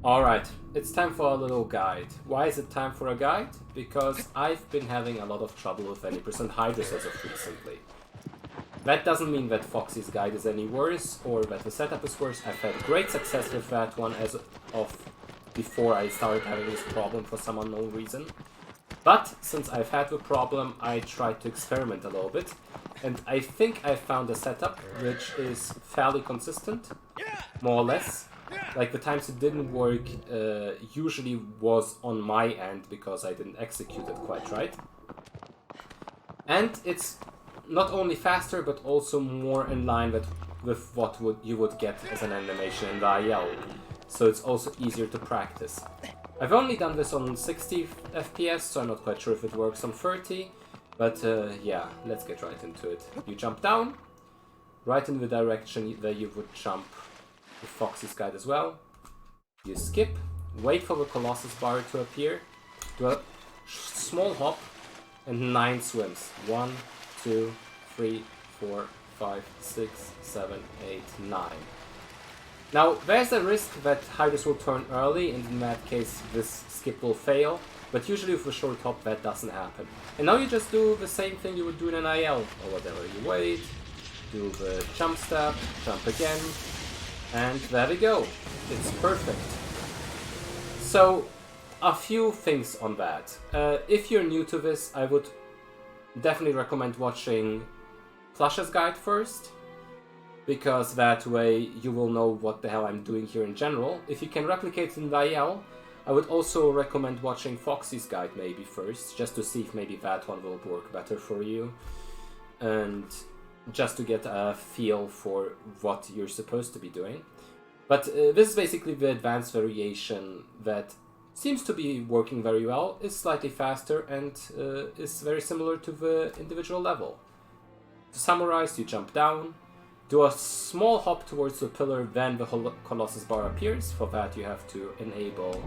Alright, it's time for a little guide. Why is it time for a guide? Because I've been having a lot of trouble with any percent Hydrus as of recently. That doesn't mean that Foxy's guide is any worse, or that the setup is worse. I've had great success with that one as of before I started having this problem for some unknown reason. But since I've had the problem, I tried to experiment a little bit. And I think I found a setup which is fairly consistent, more or less. Like, the times it didn't work usually was on my end because I didn't execute it quite right. And it's not only faster, but also more in line with what you would get as an animation in the IL. So it's also easier to practice. I've only done this on 60 FPS, so I'm not quite sure if it works on 30. But yeah, let's get right into it. You jump down, right in the direction that you would jump with Foxy's guide as well. You skip, wait for the Colossus bar to appear, do a small hop, and 9 swims. 1, 2, 3, 4, 5, 6, 7, 8, 9. Now, there's a risk that Hydrus will turn early, and in that case this skip will fail, but usually with a short hop that doesn't happen. And now you just do the same thing you would do in an IL, or whatever. You wait, do the jump step, jump again, and there we go. It's perfect. So, a few things on that. If you're new to this, I would definitely recommend watching Plush's guide first, because that way you will know what the hell I'm doing here in general. If you can replicate it in the IL, I would also recommend watching Foxy's guide maybe first, just to see if maybe that one will work better for you, and just to get a feel for what you're supposed to be doing. But this is basically the advanced variation that seems to be working very well, is slightly faster, and is very similar to the individual level. To summarize, you jump down, do a small hop towards the pillar, then the Colossus bar appears. For that you have to enable,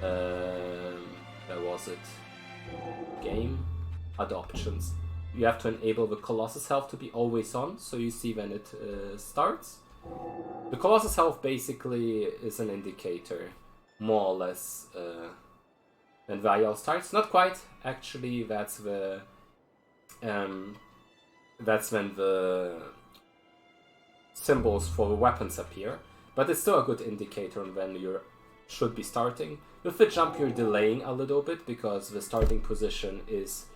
where was it? Game? Adoptions. You have to enable the Colossus health to be always on, so you see when it starts. The Colossus health basically is an indicator, more or less, when the IL starts. Not quite, actually, that's the that's when the symbols for the weapons appear, but it's still a good indicator on when you should be starting. With the jump you're delaying a little bit because the starting position is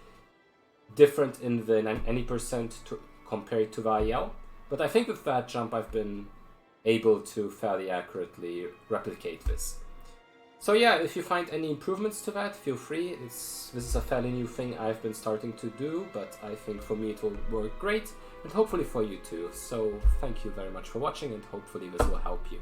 different in the any percent compared to the IL, but I think with that jump I've been able to fairly accurately replicate this. So yeah, if you find any improvements to that, feel free. This is a fairly new thing I've been starting to do, but I think for me it will work great, and hopefully for you too. So thank you very much for watching, and hopefully this will help you.